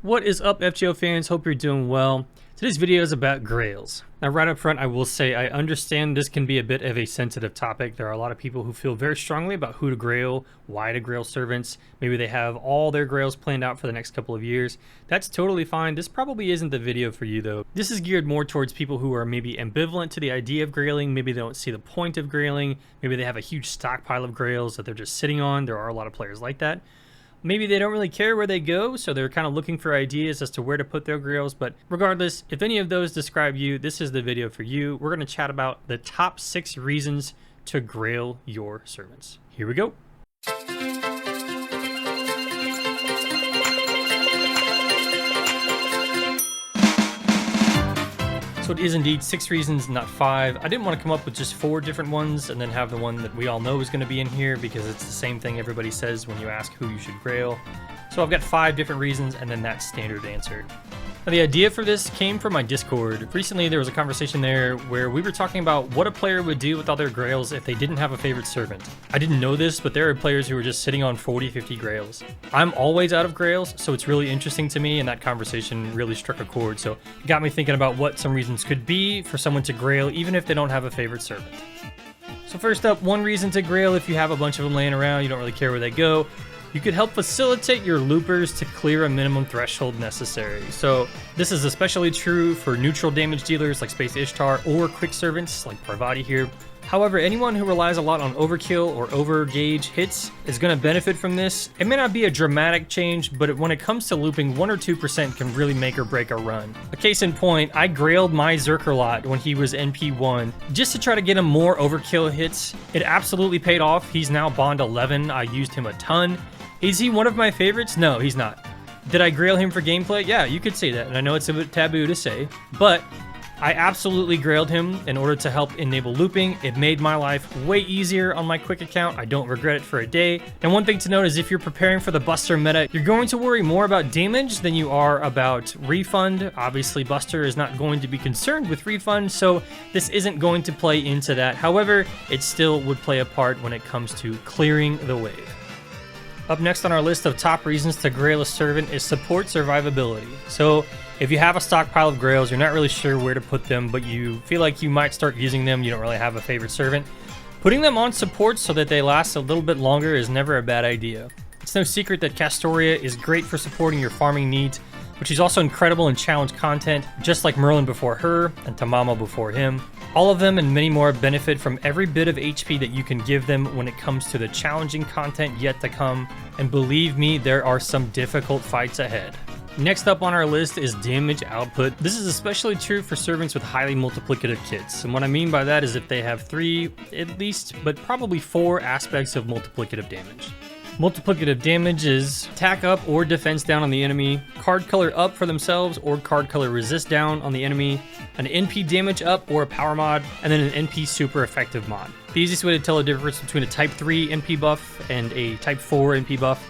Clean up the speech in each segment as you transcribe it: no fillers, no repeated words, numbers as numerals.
What is up, FGO fans? Hope you're doing well. Today's video is about Grails. Now, right up front, I will say I understand this can be a bit of a sensitive topic. There are a lot of people who feel very strongly about who to Grail, why to Grail servants. Maybe they have all their Grails planned out for the next couple of years. That's totally fine. This probably isn't the video for you, though. This is geared more towards people who are maybe ambivalent to the idea of grailing. Maybe they don't see the point of grailing. Maybe they have a huge stockpile of Grails that they're just sitting on. There are a lot of players like that. Maybe they don't really care where they go, so they're kind of looking for ideas as to where to put their Grails. But regardless, if any of those describe you, this is the video for you. We're going to chat about the top 6 reasons to Grail your servants. Here we go. So it is indeed 6 reasons, not 5. I didn't want to come up with just 4 different ones and then have the one that we all know is going to be in here, because it's the same thing everybody says when you ask who you should Grail. So I've got 5 different reasons and then that standard answer. Now, the idea for this came from my Discord. Recently there was a conversation there where we were talking about what a player would do with all their Grails if they didn't have a favorite servant. I didn't know this, but there are players who are just sitting on 40, 50 Grails. I'm always out of Grails, so it's really interesting to me, and that conversation really struck a chord. So it got me thinking about what some reasons could be for someone to Grail even if they don't have a favorite servant. So first up, one reason to Grail if you have a bunch of them laying around, you don't really care where they go. You could help facilitate your loopers to clear a minimum threshold necessary. So this is especially true for neutral damage dealers like Space Ishtar or quick servants like Parvati here. However, anyone who relies a lot on overkill or overgauge hits is going to benefit from this. It may not be a dramatic change, but when it comes to looping, 1 or 2% can really make or break a run. A case in point, I grailed my Zerker lot when he was NP1 just to try to get him more overkill hits. It absolutely paid off. He's now Bond 11. I used him a ton. Is he one of my favorites? No, he's not. Did I Grail him for gameplay? Yeah, you could say that, and I know it's a bit taboo to say, but I absolutely Grailed him in order to help enable looping. It made my life way easier on my quick account. I don't regret it for a day. And one thing to note is if you're preparing for the Buster meta, you're going to worry more about damage than you are about refund. Obviously, Buster is not going to be concerned with refund, so this isn't going to play into that. However, it still would play a part when it comes to clearing the wave. Up next on our list of top reasons to Grail a servant is support survivability. So if you have a stockpile of Grails, you're not really sure where to put them, but you feel like you might start using them, you don't really have a favorite servant, putting them on support so that they last a little bit longer is never a bad idea. It's no secret that Castoria is great for supporting your farming needs, but she's also incredible in challenge content, just like Merlin before her and Tamamo before him. All of them and many more benefit from every bit of HP that you can give them when it comes to the challenging content yet to come, and believe me, there are some difficult fights ahead. Next up on our list is damage output. This is especially true for servants with highly multiplicative kits, and what I mean by that is if they have 3 at least, but probably 4 aspects of multiplicative damage. Multiplicative damage is attack up or defense down on the enemy, card color up for themselves or card color resist down on the enemy, an NP damage up or a power mod, and then an NP super effective mod. The easiest way to tell the difference between a type 3 NP buff and a type 4 NP buff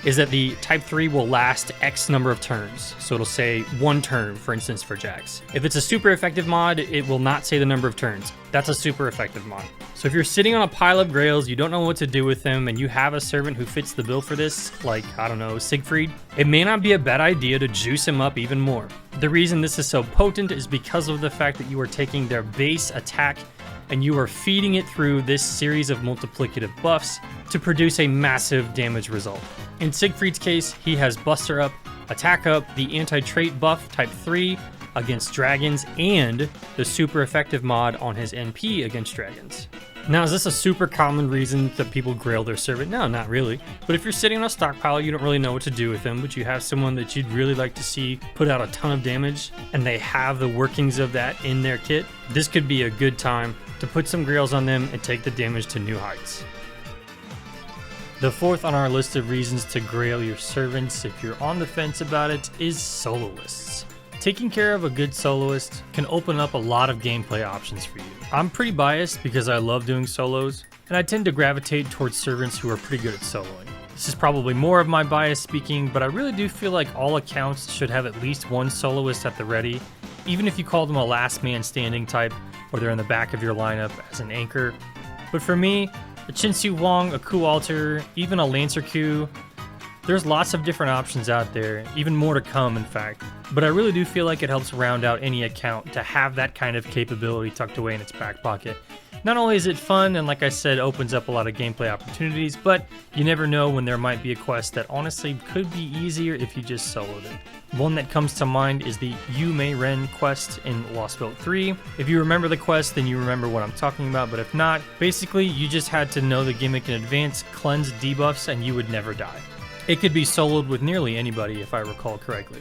is that the type 3 will last X number of turns. So it'll say 1 turn, for instance, for Jax. If it's a super effective mod, it will not say the number of turns. That's a super effective mod. So if you're sitting on a pile of Grails, you don't know what to do with them, and you have a servant who fits the bill for this, like, I don't know, Siegfried, it may not be a bad idea to juice him up even more. The reason this is so potent is because of the fact that you are taking their base attack and you are feeding it through this series of multiplicative buffs to produce a massive damage result. In Siegfried's case, he has Buster up, Attack up, the anti-trait buff type 3 against dragons, and the super effective mod on his NP against dragons. Now, is this a super common reason that people Grail their servant? No, not really. But if you're sitting on a stockpile, you don't really know what to do with them, but you have someone that you'd really like to see put out a ton of damage, and they have the workings of that in their kit, this could be a good time to put some Grails on them and take the damage to new heights. The 4th on our list of reasons to Grail your servants, if you're on the fence about it, is Soloists. Taking care of a good soloist can open up a lot of gameplay options for you. I'm pretty biased because I love doing solos, and I tend to gravitate towards servants who are pretty good at soloing. This is probably more of my bias speaking, but I really do feel like all accounts should have at least one soloist at the ready, even if you call them a last man standing type, or they're in the back of your lineup as an anchor. But for me, a Chinsu Wong, a Ku Alter, even a Lancer Q, There's lots of different options out there, even more to come in fact, but I really do feel like it helps round out any account to have that kind of capability tucked away in its back pocket. Not only is it fun and like I said opens up a lot of gameplay opportunities, but you never know when there might be a quest that honestly could be easier if you just soloed it. One that comes to mind is the You May Ren quest in Lost Boat 3. If you remember the quest, then you remember what I'm talking about, but if not, basically you just had to know the gimmick in advance, cleanse debuffs, and you would never die. It could be soloed with nearly anybody if I recall correctly.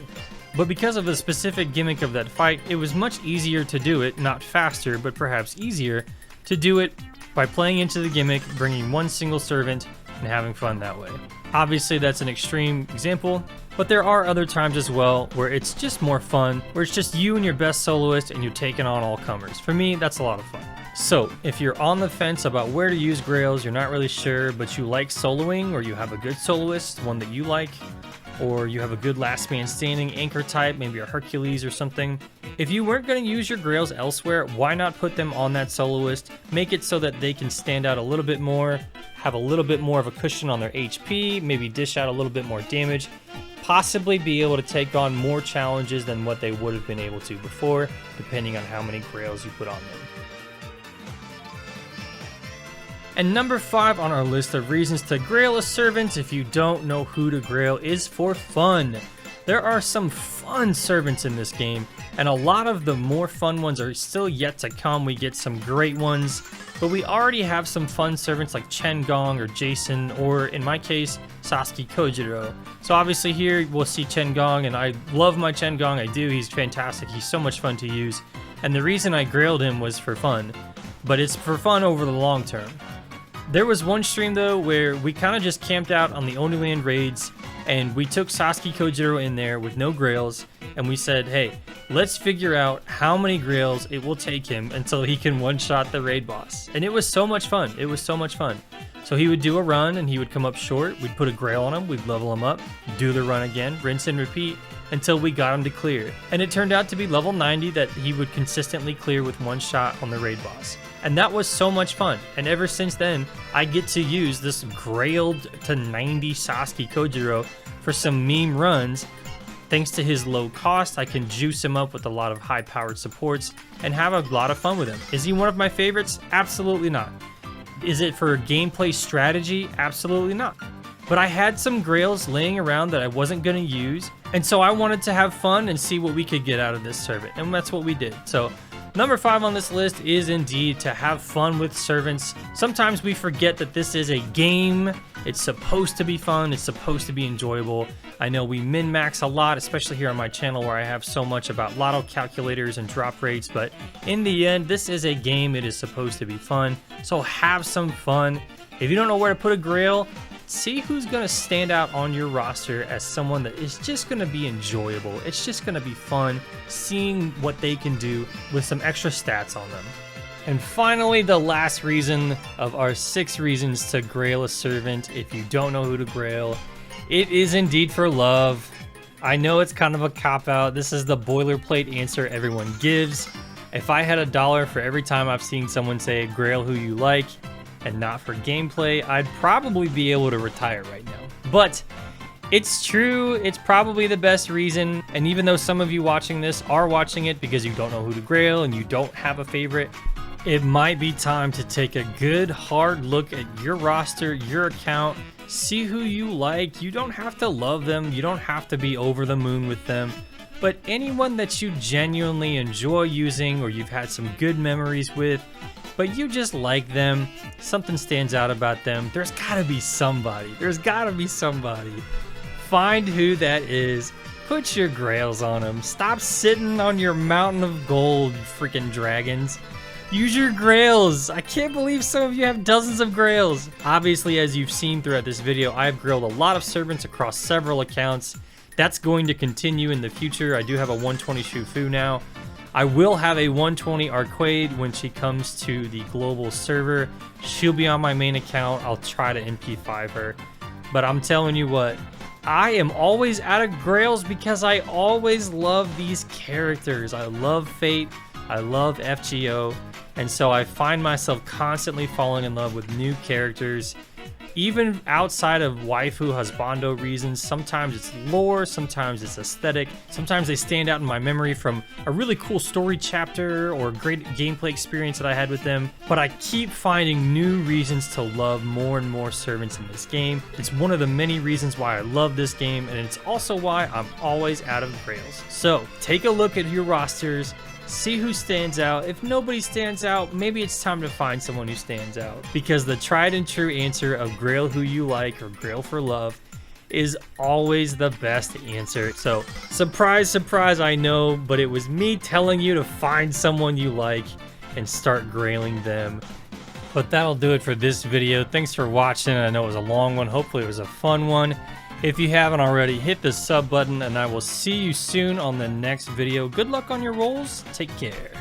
But because of the specific gimmick of that fight, it was much easier to do it, not faster, but perhaps easier, to do it by playing into the gimmick, bringing one single servant, and having fun that way. Obviously that's an extreme example, but there are other times as well where it's just more fun, where it's just you and your best soloist and you're taking on all comers. For me, that's a lot of fun. So, if you're on the fence about where to use Grails, you're not really sure, but you like soloing, or you have a good soloist, one that you like, or you have a good last man standing anchor type, maybe a Hercules or something. If you weren't going to use your Grails elsewhere, why not put them on that soloist, make it so that they can stand out a little bit more, have a little bit more of a cushion on their HP, maybe dish out a little bit more damage, possibly be able to take on more challenges than what they would have been able to before, depending on how many Grails you put on them. And number 5 on our list of reasons to Grail a servant if you don't know who to Grail is for fun. There are some fun servants in this game, and a lot of the more fun ones are still yet to come. We get some great ones, but we already have some fun servants like Chen Gong or Jason, or in my case, Sasuke Kojiro. So obviously here we'll see Chen Gong, and I love my Chen Gong, I do, he's fantastic, he's so much fun to use. And the reason I grailed him was for fun, but it's for fun over the long term. There was one stream though where we kind of just camped out on the Only Land raids and we took Sasuke Kojiro in there with no Grails and we said, hey, let's figure out how many Grails it will take him until he can one-shot the raid boss. And it was so much fun. It was so much fun. So he would do a run and he would come up short. We'd put a Grail on him. We'd level him up, do the run again, rinse and repeat until we got him to clear. And it turned out to be level 90 that he would consistently clear with one shot on the raid boss. And that was so much fun. And ever since then, I get to use this grailed to 90 Sasuke Kojiro for some meme runs. Thanks to his low cost, I can juice him up with a lot of high-powered supports and have a lot of fun with him. Is he one of my favorites? Absolutely not. Is it for gameplay strategy? Absolutely not. But I had some Grails laying around that I wasn't going to use, and so I wanted to have fun and see what we could get out of this servant, and that's what we did. So number 5 on this list is indeed to have fun with servants. Sometimes we forget that this is a game. It's supposed to be fun. It's supposed to be enjoyable. I know we min-max a lot, especially here on my channel where I have so much about lotto calculators and drop rates, but in the end, this is a game. It is supposed to be fun, so have some fun. If you don't know where to put a Grail, see who's going to stand out on your roster as someone that is just going to be enjoyable. It's just going to be fun seeing what they can do with some extra stats on them. And finally, the last reason of our 6 reasons to Grail a servant if you don't know who to Grail, it is indeed for love. I know it's kind of a cop-out. This is the boilerplate answer everyone gives. If I had $1 for every time I've seen someone say Grail who you like, and not for gameplay, I'd probably be able to retire right now. But it's true, it's probably the best reason, and even though some of you watching this are watching it because you don't know who to Grail and you don't have a favorite, it might be time to take a good hard look at your roster, your account, see who you like. You don't have to love them, you don't have to be over the moon with them, but anyone that you genuinely enjoy using or you've had some good memories with, but you just like them, something stands out about them, there's gotta be somebody. There's gotta be somebody. Find who that is, put your Grails on them, stop sitting on your mountain of gold, freaking dragons. Use your Grails. I can't believe some of you have dozens of Grails. Obviously, as you've seen throughout this video, I've grailed a lot of servants across several accounts. That's going to continue in the future. I do have a 120 Shufu now. I will have a 120 Arcade when she comes to the global server. She'll be on my main account. I'll try to NP5 her. But I'm telling you what, I am always out of Grails because I always love these characters. I love Fate. I love FGO. And so I find myself constantly falling in love with new characters. Even outside of waifu husbando reasons, sometimes it's lore, sometimes it's aesthetic, sometimes they stand out in my memory from a really cool story chapter or great gameplay experience that I had with them, but I keep finding new reasons to love more and more servants in this game. It's one of the many reasons why I love this game, and it's also why I'm always out of grails. So take a look at your rosters, see who stands out. If nobody stands out, maybe it's time to find someone who stands out. Because the tried and true answer of Grail who you like or Grail for love is always the best answer. So surprise, surprise, I know, but it was me telling you to find someone you like and start grailing them. But that'll do it for this video. Thanks for watching. I know it was a long one. Hopefully it was a fun one. If you haven't already, hit the sub button, and I will see you soon on the next video. Good luck on your rolls. Take care.